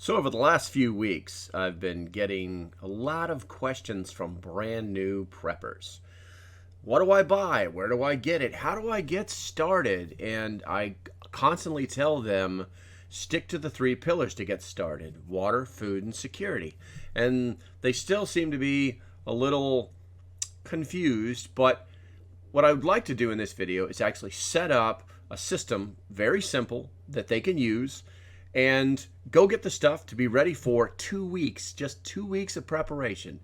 So over the last few weeks, I've been getting a lot of questions from brand new preppers. What do I buy? Where do I get it? How do I get started? And I constantly tell them, stick to the three pillars to get started: water, food, and security. And they still seem to be a little confused, but what I would like to do in this video is actually set up a system, very simple, that they can use and go get the stuff to be ready for 2 weeks, just 2 weeks of preparation.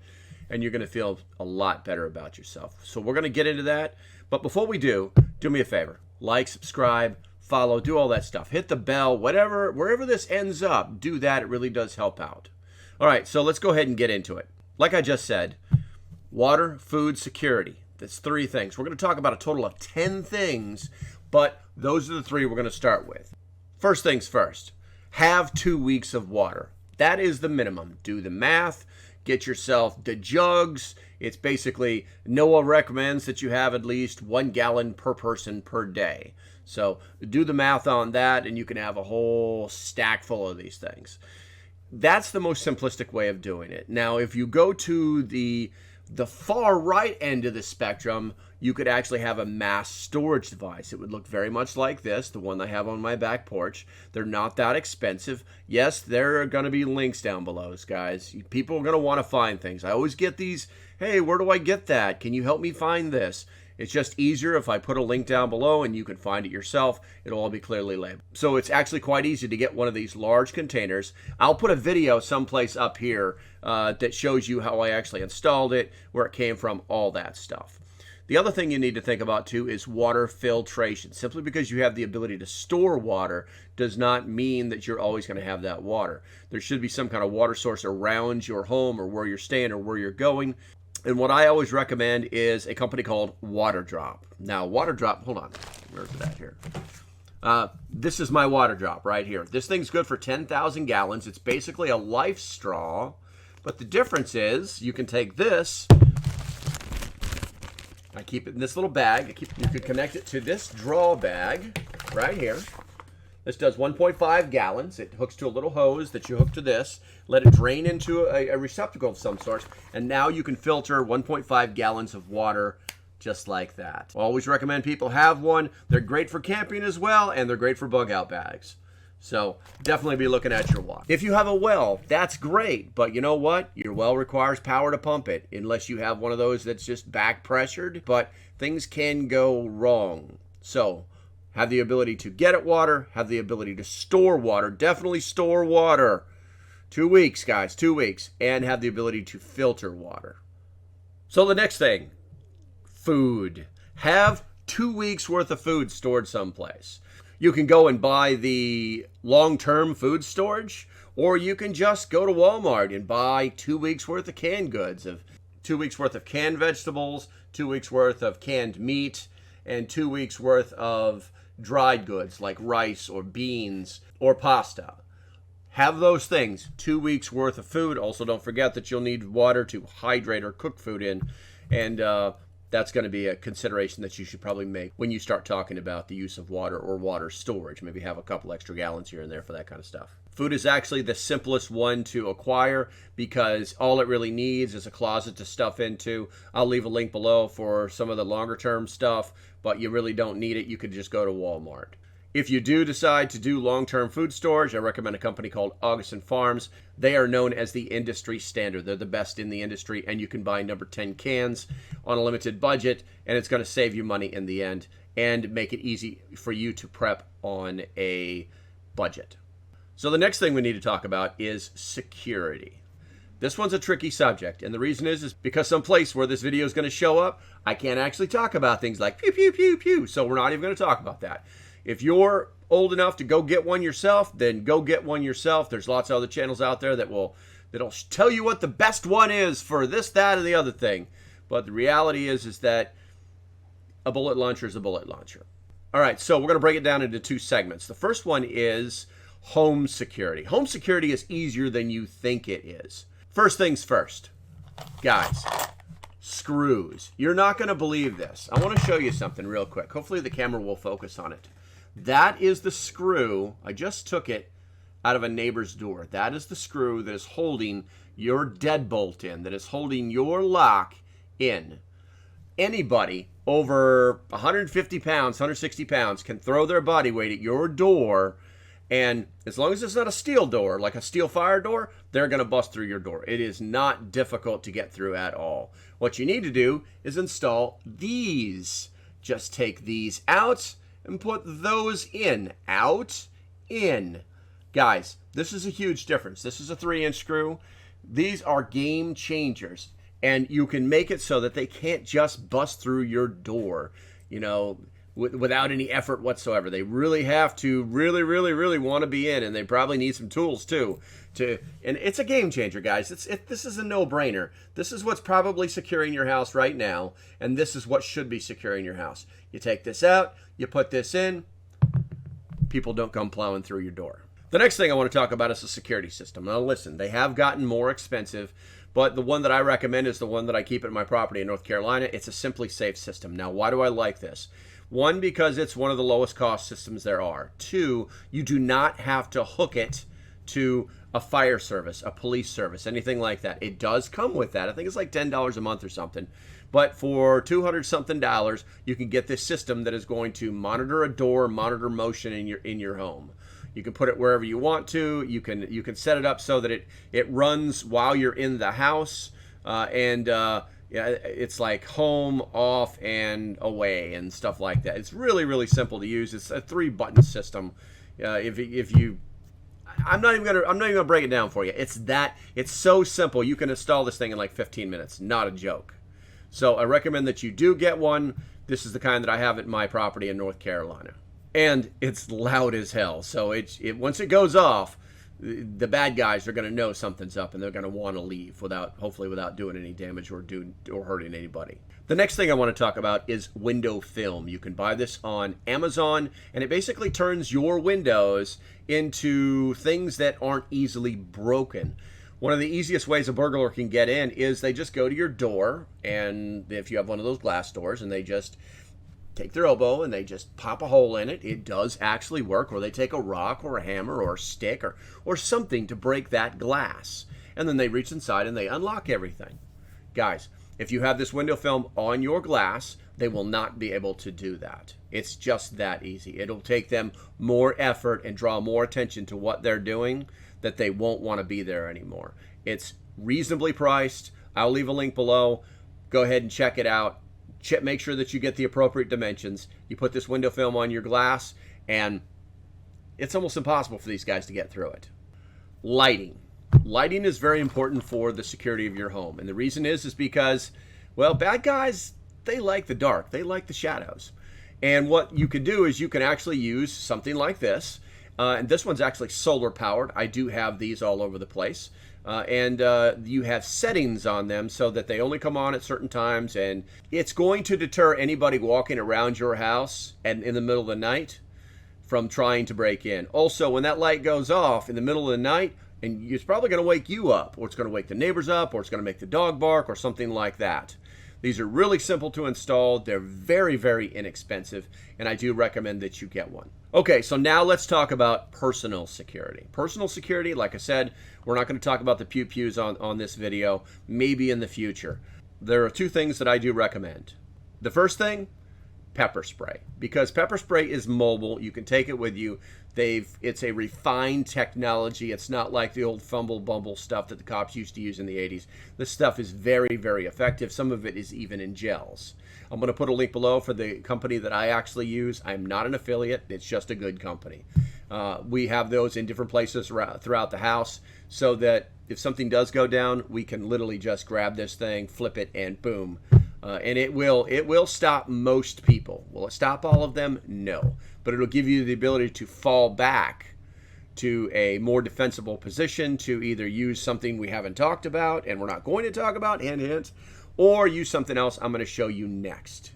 And you're going to feel a lot better about yourself. So we're going to get into that. But before we do me a favor. Like, subscribe, follow, do all that stuff. Hit the bell, whatever, wherever this ends up, do that. It really does help out. All right, so let's go ahead and get into it. Like I just said, water, food, security. That's 3 things. We're going to talk about a total of 10 things, but those are the 3 we're going to start with. First things first. Have 2 weeks of water. That is the minimum. Do the math. Get yourself the jugs. It's basically, NOAA recommends that you have at least 1 gallon per person per day. So do the math on that and you can have a whole stack full of these things. That's the most simplistic way of doing it. Now, if you go to the far right end of the spectrum, you could actually have a mass storage device. It would look very much like this, the one I have on my back porch. They're not that expensive. Yes, there are going to be links down below, guys. People are going to want to find things. I always get these, hey, where do I get that? Can you help me find this? It's just easier if I put a link down below and you can find it yourself. It'll all be clearly labeled. So it's actually quite easy to get one of these large containers. I'll put a video someplace up here that shows you how I actually installed it, where it came from, all that stuff. The other thing you need to think about too is water filtration. Simply because you have the ability to store water does not mean that you're always going to have that water. There should be some kind of water source around your home or where you're staying or where you're going. And what I always recommend is a company called Water Drop. Now, Water Drop, hold on, where's it at here? This is my Water Drop right here. This thing's good for 10,000 gallons. It's basically a life straw, but the difference is you can take this. I keep it in this little bag. You could connect it to this draw bag right here. This does 1.5 gallons. It hooks to a little hose that you hook to this. Let it drain into a receptacle of some sort. And now you can filter 1.5 gallons of water just like that. I always recommend people have one. They're great for camping as well, and they're great for bug out bags. So definitely be looking at your water. If you have a well, that's great. But you know what? Your well requires power to pump it, unless you have one of those that's just back pressured. But things can go wrong. So have the ability to get at water, have the ability to store water. Definitely store water. 2 weeks, guys, 2 weeks. And have the ability to filter water. So the next thing, food. Have 2 weeks worth of food stored someplace. You can go and buy the long-term food storage, or you can just go to Walmart and buy 2 weeks worth of canned goods, of 2 weeks worth of canned vegetables, 2 weeks worth of canned meat, and 2 weeks worth of dried goods like rice or beans or pasta. Have those things, 2 weeks worth of food. Also, don't forget that you'll need water to hydrate or cook food in, and that's going to be a consideration that you should probably make when you start talking about the use of water or water storage. Maybe have a couple extra gallons here and there for that kind of stuff. Food is actually the simplest one to acquire because all it really needs is a closet to stuff into. I'll leave a link below for some of the longer term stuff, but you really don't need it. You could just go to Walmart. If you do decide to do long-term food storage, I recommend a company called Augustin Farms. They are known as the industry standard. They're the best in the industry, and you can buy number 10 cans on a limited budget, and it's going to save you money in the end and make it easy for you to prep on a budget. So the next thing we need to talk about is security. This one's a tricky subject, and the reason is because someplace where this video is going to show up, I can't actually talk about things like pew, pew, pew, pew, so we're not even going to talk about that. If you're old enough to go get one yourself, then go get one yourself. There's lots of other channels out there that'll tell you what the best one is for this, that, and the other thing. But the reality is that a bullet launcher is a bullet launcher. All right, so we're going to break it down into 2 segments. The first one is home security. Home security is easier than you think it is. First things first, guys, screws. You're not going to believe this. I want to show you something real quick. Hopefully the camera will focus on it. That is the screw. I just took it out of a neighbor's door. That is the screw that is holding your deadbolt in, that is holding your lock in. Anybody over 150 pounds, 160 pounds can throw their body weight at your door, and as long as it's not a steel door, like a steel fire door, they're going to bust through your door. It is not difficult to get through at all. What you need to do is install these. Just take these out and put those in. Out, in. Guys, this is a huge difference. This is a 3-inch screw. These are game changers. And you can make it so that they can't just bust through your door, you know, without any effort whatsoever. They really have to really want to be in, and they probably need some tools too. And it's a game changer, guys. This is a no-brainer. This is what's probably securing your house right now, and this is what should be securing your house. You take this out, you put this in, people don't come plowing through your door. The next thing I want to talk about is the security system. Now listen, they have gotten more expensive, but the one that I recommend is the one that I keep at my property in North Carolina. It's a Simply Safe system. Now, why do I like this? One, because it's one of the lowest cost systems there are. Two, you do not have to hook it to a fire service, a police service, anything like that. It does come with that. I think it's like $10 a month or something. But for $200-something, you can get this system that is going to monitor a door, monitor motion in your home. You can put it wherever you want to. You can set it up so that it runs while you're in the house, yeah, it's like home, off, and away, and stuff like that. It's really simple to use. It's a 3-button system. I'm not even gonna break it down for you. It's so simple. You can install this thing in like 15 minutes. Not a joke. So I recommend that you do get one. This is the kind that I have at my property in North Carolina. And it's loud as hell. So once it goes off, the bad guys are going to know something's up, and they're going to want to leave hopefully without doing any damage or hurting anybody. The next thing I want to talk about is window film. You can buy this on Amazon, and it basically turns your windows into things that aren't easily broken. One of the easiest ways a burglar can get in is they just go to your door, and if you have one of those glass doors, and they just take their elbow and they just pop a hole in it. It does actually work. Or they take a rock or a hammer or a stick or something to break that glass. And then they reach inside and they unlock everything. Guys, if you have this window film on your glass, they will not be able to do that. It's just that easy. It'll take them more effort and draw more attention to what they're doing that they won't want to be there anymore. It's reasonably priced. I'll leave a link below. Go ahead and check it out. Make sure that you get the appropriate dimensions. You put this window film on your glass, and it's almost impossible for these guys to get through it. Lighting. Lighting is very important for the security of your home. And the reason is because, well, bad guys, they like the dark. They like the shadows. And what you can do is you can actually use something like this. And this one's actually solar powered. I do have these all over the place. And you have settings on them so that they only come on at certain times, and it's going to deter anybody walking around your house and in the middle of the night from trying to break in. Also, when that light goes off in the middle of the night, and it's probably going to wake you up, or it's going to wake the neighbors up, or it's going to make the dog bark, or something like that. These are really simple to install. They're very inexpensive, and I do recommend that you get one. Okay, so now let's talk about personal security. Personal security, like I said, we're not going to talk about the pew-pews on this video, maybe in the future. There are 2 things that I do recommend. The first thing, pepper spray. Because pepper spray is mobile, you can take it with you. It's a refined technology. It's not like the old fumble bumble stuff that the cops used to use in the 80s. This stuff is very effective. Some of it is even in gels. I'm going to put a link below for the company that I actually use. I'm not an affiliate. It's just a good company. We have those in different places throughout the house so that if something does go down, we can literally just grab this thing, flip it, and boom. And it will stop most people. Will it stop all of them? No. But it'll give you the ability to fall back to a more defensible position, to either use something we haven't talked about and we're not going to talk about, hint, or use something else I'm going to show you next.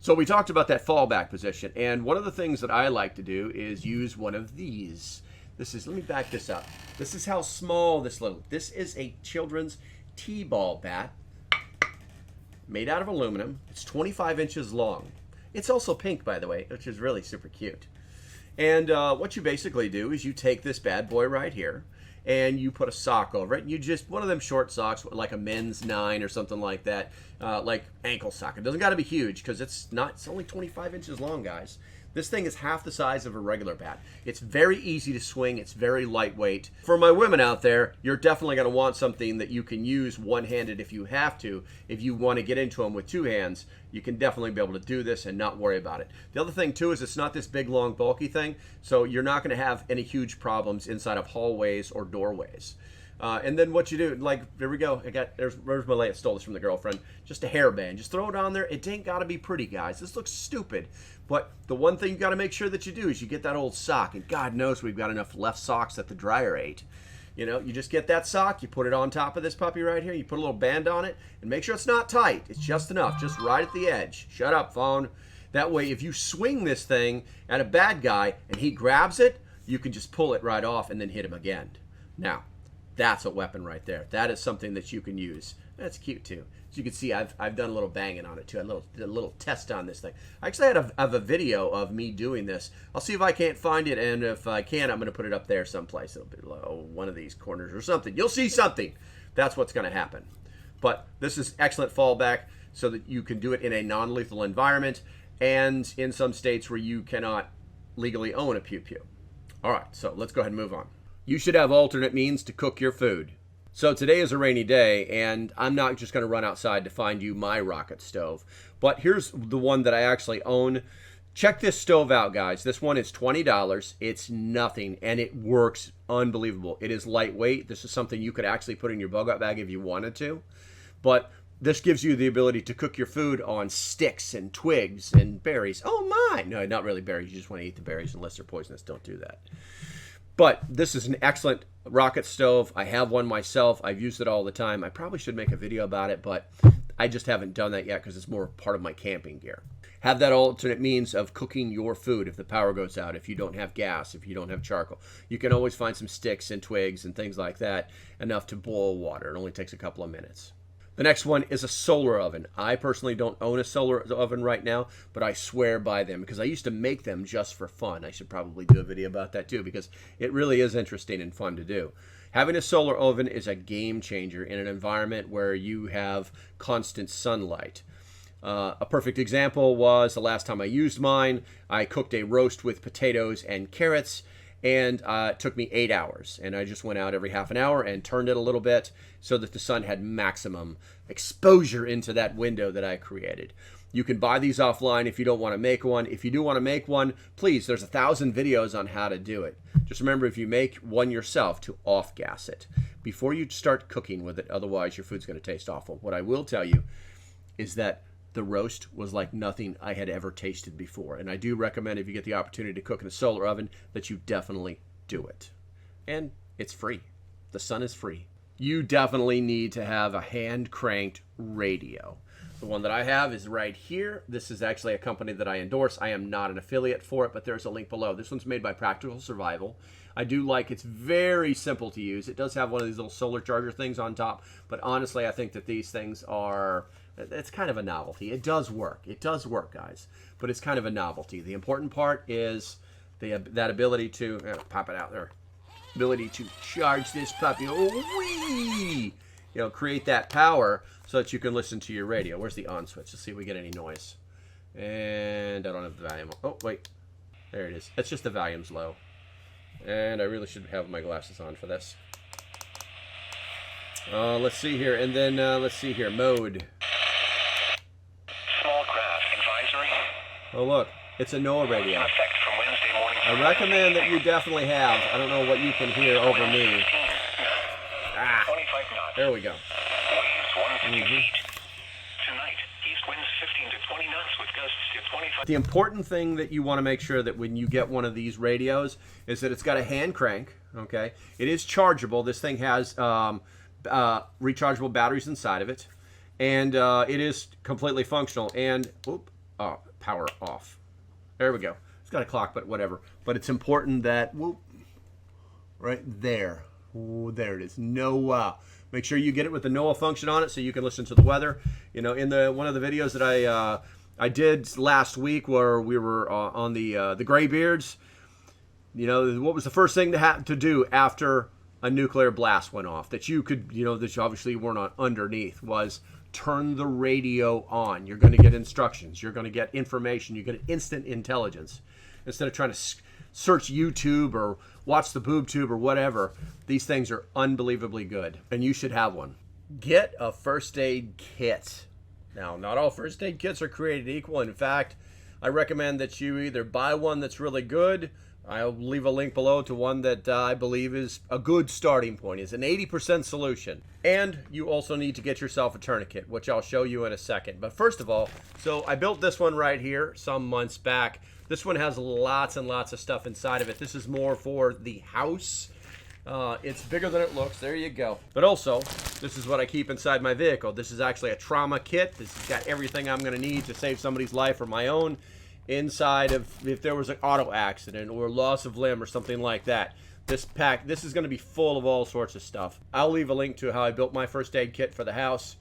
So we talked about that fallback position, and one of the things that I like to do is use one of these. Let me back this up. This is how small this is a children's T-ball bat made out of aluminum. It's 25 inches long. It's also pink, by the way, which is really super cute. And what you basically do is you take this bad boy right here, and you put a sock over it. And you just, one of them short socks, like a men's 9 or something like that, like ankle sock. It doesn't got to be huge because it's only 25 inches long, guys. This thing is half the size of a regular bat. It's very easy to swing. It's very lightweight. For my women out there, you're definitely going to want something that you can use one-handed if you have to. If you want to get into them with 2 hands, you can definitely be able to do this and not worry about it. The other thing, too, is it's not this big, long, bulky thing, so you're not going to have any huge problems inside of hallways or doorways. And then what you do, like, there we go. There's my lay. I stole this from the girlfriend. Just a hairband. Just throw it on there. It ain't got to be pretty, guys. This looks stupid. But the one thing you got to make sure that you do is you get that old sock. And God knows we've got enough left socks that the dryer ate. You know, you just get that sock. You put it on top of this puppy right here. You put a little band on it. And make sure it's not tight. It's just enough. Just right at the edge. Shut up, phone. That way, if you swing this thing at a bad guy and he grabs it, you can just pull it right off and then hit him again. Now, that's a weapon right there. That is something that you can use. That's cute too. As you can see, I've done a little banging on it too. Did a little test on this thing. I actually have a video of me doing this. I'll see if I can't find it, and if I can, I'm going to put it up there someplace. It'll be one of these corners or something. You'll see something. That's what's going to happen. But this is excellent fallback so that you can do it in a non-lethal environment and in some states where you cannot legally own a pew-pew. All right, so let's go ahead and move on. You should have alternate means to cook your food. So today is a rainy day, and I'm not just going to run outside to find you my rocket stove. But here's the one that I actually own. Check this stove out, guys. This one is $20. It's nothing, and it works unbelievable. It is lightweight. This is something you could actually put in your bug-out bag if you wanted to. But this gives you the ability to cook your food on sticks and twigs and berries. Oh, my! No, not really berries. You just want to eat the berries unless they're poisonous. Don't do that. But this is an excellent rocket stove. I have one myself. I've used it all the time. I probably should make a video about it, but I just haven't done that yet because it's more part of my camping gear. Have that alternate means of cooking your food if the power goes out, if you don't have gas, if you don't have charcoal. You can always find some sticks and twigs and things like that, enough to boil water. It only takes a couple of minutes. The next one is a solar oven. I personally don't own a solar oven right now, but I swear by them because I used to make them just for fun. I should probably do a video about that too because it really is interesting and fun to do. Having a solar oven is a game changer in an environment where you have constant sunlight. A perfect example was the last time I used mine. I cooked a roast with potatoes and carrots, and it took me 8 hours. And I just went out every half an hour and turned it a little bit so that the sun had maximum exposure into that window that I created. You can buy these offline if you don't want to make one. If you do want to make one, please, there's 1,000 videos on how to do it. Just remember, if you make one yourself, to off-gas it before you start cooking with it. Otherwise, your food's going to taste awful. What I will tell you is that the roast was like nothing I had ever tasted before. And I do recommend, if you get the opportunity to cook in a solar oven, that you definitely do it. And it's free. The sun is free. You definitely need to have a hand-cranked radio. The one that I have is right here. This is actually a company that I endorse. I am not an affiliate for it, but there's a link below. This one's made by Practical Survival. I do like it's very simple to use. It does have one of these little solar charger things on top, but honestly, I think that these things are, it's kind of a novelty. It does work. It does work, guys, but it's kind of a novelty. The important part is that ability to, pop it out there, ability to charge this puppy. Oh, wee! You know, create that power so that you can listen to your radio. Where's the on switch? Let's see if we get any noise. And I don't have the volume. Oh, wait. There it is. It's just the volume's low. And I really should have my glasses on for this. Let's see here. And then, let's see here. Mode. Small craft advisory. Oh, look. It's a NOAA radio. In effect from Wednesday morning. I recommend that you definitely have. I don't know what you can hear over me. 25 knots. There we go. Waves 150 feet. Tonight, east winds 15 to 20 knots with gusts to 25. The important thing that you want to make sure that when you get one of these radios is that it's got a hand crank, okay? It is chargeable. This thing has rechargeable batteries inside of it, and it is completely functional. And, power off. There we go. It's got a clock, but whatever. But it's important that, right there. Ooh, there it is. NOAA. Make sure you get it with the NOAA function on it so you can listen to the weather. You know, in one of the videos that I did last week where we were on the graybeards, You know, what was the first thing to do after a nuclear blast went off that you could, you know, that you obviously weren't on underneath, was turn the radio on. You're going to get instructions. You're going to get information. You get instant intelligence. Instead of trying to search YouTube or watch the boob tube or whatever, these things are unbelievably good, and you should have one. Get a first aid kit. Now, not all first aid kits are created equal. In fact, I recommend that you either buy one that's really good. I'll leave a link below to one that I believe is a good starting point. It's an 80% solution. And you also need to get yourself a tourniquet, which I'll show you in a second. But first of all, so I built this one right here some months back. This one has lots and lots of stuff inside of it. This is more for the house. It's bigger than it looks. There you go. But also, this is what I keep inside my vehicle. This is actually a trauma kit. This has got everything I'm going to need to save somebody's life or my own. Inside of, if there was an auto accident or loss of limb or something like that, this is going to be full of all sorts of stuff. I'll leave a link to how I built my first aid kit for the house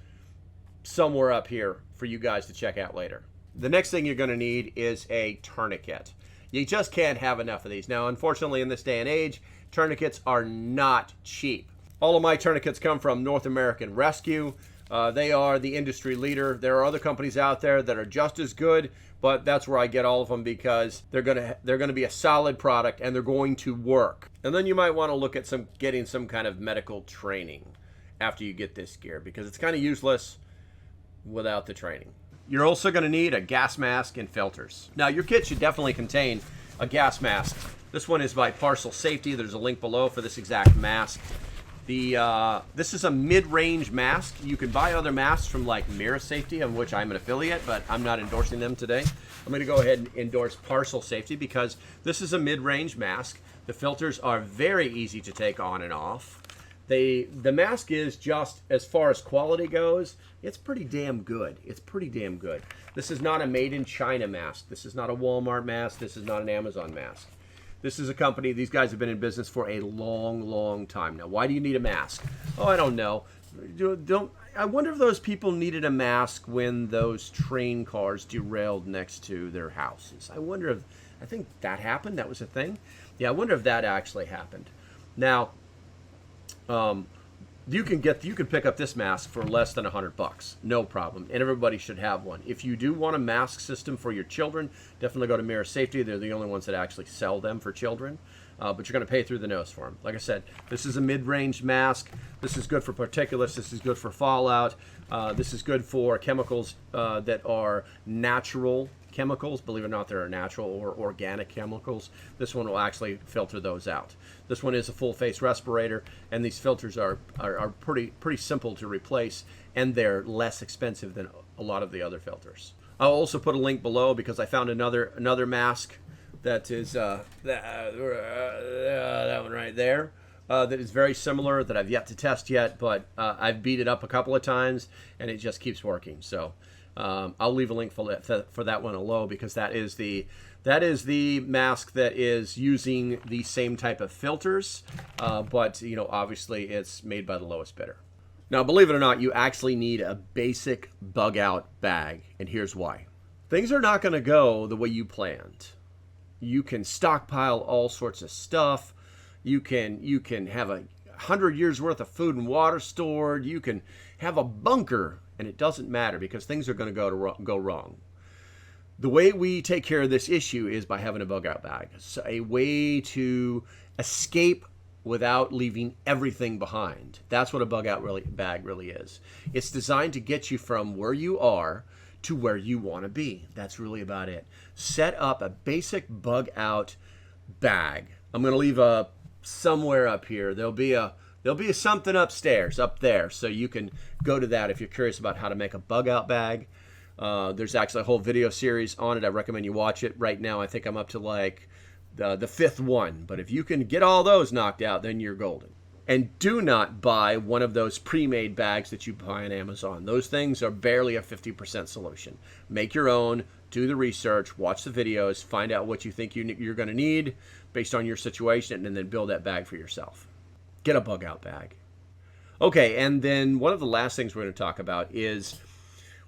somewhere up here for you guys to check out later. The next thing you're going to need is a tourniquet. You just can't have enough of these. Now, unfortunately, in this day and age, tourniquets are not cheap. All of my tourniquets come from North American Rescue. They are the industry leader. There are other companies out there that are just as good, but that's where I get all of them because they're gonna be a solid product and they're going to work. And then you might want to look at getting some kind of medical training after you get this gear, because it's kind of useless without the training. You're also going to need a gas mask and filters. Now, your kit should definitely contain a gas mask. This one is by Parcel Safety. There's a link below for this exact mask. This is a mid-range mask. You can buy other masks from like Mirror Safety, of which I'm an affiliate, but I'm not endorsing them today. I'm going to go ahead and endorse Parcel Safety because this is a mid-range mask. The filters are very easy to take on and off. The mask is, just as far as quality goes, it's pretty damn good. It's pretty damn good. This is not a made in China mask. This is not a Walmart mask. This is not an Amazon mask. This is a company, these guys have been in business for a long, long time. Now, why do you need a mask? Oh, I don't know. I wonder if those people needed a mask when those train cars derailed next to their houses. I think that happened. That was a thing. Yeah, I wonder if that actually happened. Now, you can pick up this mask for less than $100, no problem, and everybody should have one. If you do want a mask system for your children, definitely go to Mirror Safety. They're the only ones that actually sell them for children, but you're going to pay through the nose for them. Like I said, this is a mid-range mask. This is good for particulates. This is good for fallout. This is good for chemicals that are natural chemicals. Believe it or not, there are natural or organic chemicals. This one will actually filter those out. This one is a full face respirator, and these filters are pretty simple to replace, and they're less expensive than a lot of the other filters. I'll also put a link below because I found another mask that is that one right there. That is very similar, that I've yet to test yet, but I've beat it up a couple of times and it just keeps working. So I'll leave a link for that one below, because that is the mask that is using the same type of filters, but you know, obviously it's made by the lowest bidder. Now, believe it or not, you actually need a basic bug out bag, and here's why. Things are not going to go the way you planned. You can stockpile all sorts of stuff. You can have 100 years worth of food and water stored. You can have a bunker, and it doesn't matter because things are going to go wrong. The way we take care of this issue is by having a bug out bag. It's a way to escape without leaving everything behind. That's what a bug out bag really is. It's designed to get you from where you are to where you want to be. That's really about it. Set up a basic bug out bag. I'm going to leave a somewhere up here. There'll be a something upstairs up there, so you can go to that if you're curious about how to make a bug out bag. There's actually a whole video series on it. I recommend you watch it. Right now, I think I'm up to like the fifth one. But if you can get all those knocked out, then you're golden. And do not buy one of those pre-made bags that you buy on Amazon. Those things are barely a 50% solution. Make your own. Do the research. Watch the videos. Find out what you think you're going to need based on your situation, and then build that bag for yourself. Get a bug out bag. Okay, and then one of the last things we're going to talk about is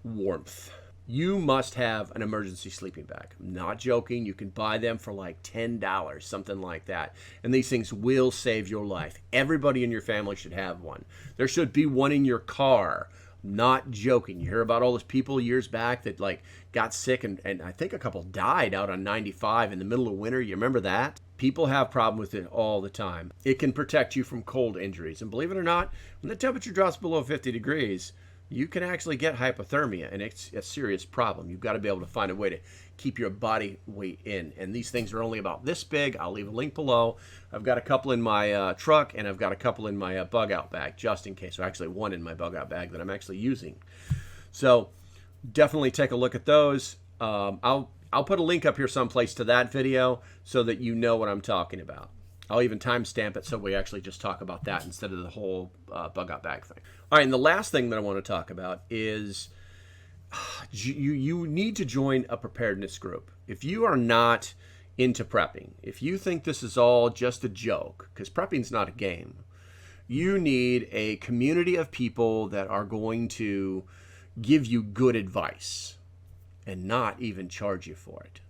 warmth. you must have an emergency sleeping bag. I'm not joking. You can buy them for like $10, something like that. And these things will save your life. Everybody in your family should have one. There should be one in your car. Not joking. You hear about all those people years back that like got sick and I think a couple died out on 95 in the middle of winter. You remember that? People have problem with it all the time. It can protect you from cold injuries. And believe it or not, when the temperature drops below 50 degrees, you can actually get hypothermia, and it's a serious problem. You've got to be able to find a way to keep your body weight in. And these things are only about this big. I'll leave a link below. I've got a couple in my truck, and I've got a couple in my bug out bag, just in case. Or actually one in my bug out bag that I'm actually using. So definitely take a look at those. I'll put a link up here someplace to that video so that you know what I'm talking about. I'll even timestamp it so we actually just talk about that instead of the whole bug out bag thing. All right, and the last thing that I want to talk about is you need to join a preparedness group. If you are not into prepping, if you think this is all just a joke, because prepping's not a game, you need a community of people that are going to give you good advice and not even charge you for it.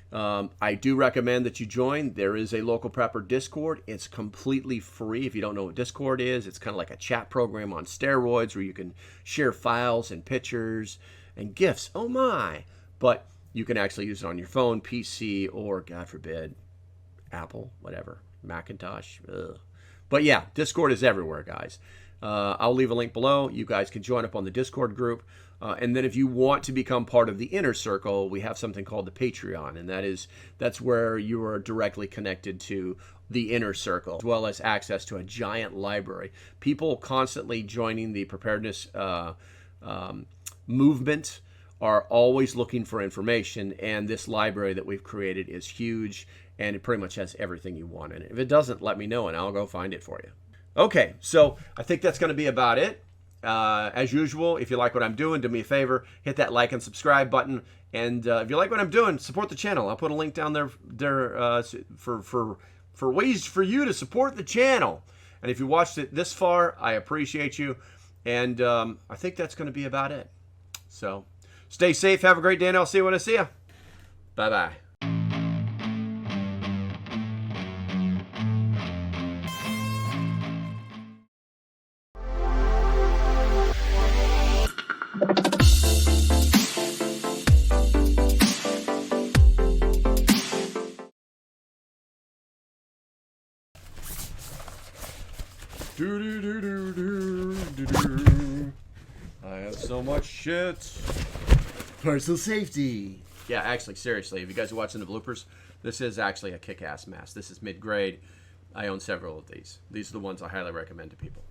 I do recommend that you join. There is a Local Prepper Discord. It's completely free. If you don't know what Discord is, it's kind of like a chat program on steroids where you can share files and pictures and GIFs. Oh my! But you can actually use it on your phone, PC, or God forbid, Apple, whatever, Macintosh. Ugh. But yeah, Discord is everywhere, guys. I'll leave a link below. You guys can join up on the Discord group. And then if you want to become part of the inner circle, we have something called the Patreon. And that's where you are directly connected to the inner circle, as well as access to a giant library. People constantly joining the preparedness movement are always looking for information. And this library that we've created is huge. And it pretty much has everything you want in it. If it doesn't, let me know and I'll go find it for you. Okay, so I think that's going to be about it. As usual, if you like what I'm doing, do me a favor, hit that like and subscribe button. And if you like what I'm doing, support the channel. I'll put a link down there for ways for you to support the channel. And if you watched it this far, I appreciate you. And I think that's going to be about it. So stay safe. Have a great day, and I'll see you when I see you. Bye-bye. I have so much shit. Personal safety. Yeah, actually, seriously, if you guys are watching the bloopers, this is actually a kick-ass mask. This is mid-grade. I own several of these. These are the ones I highly recommend to people.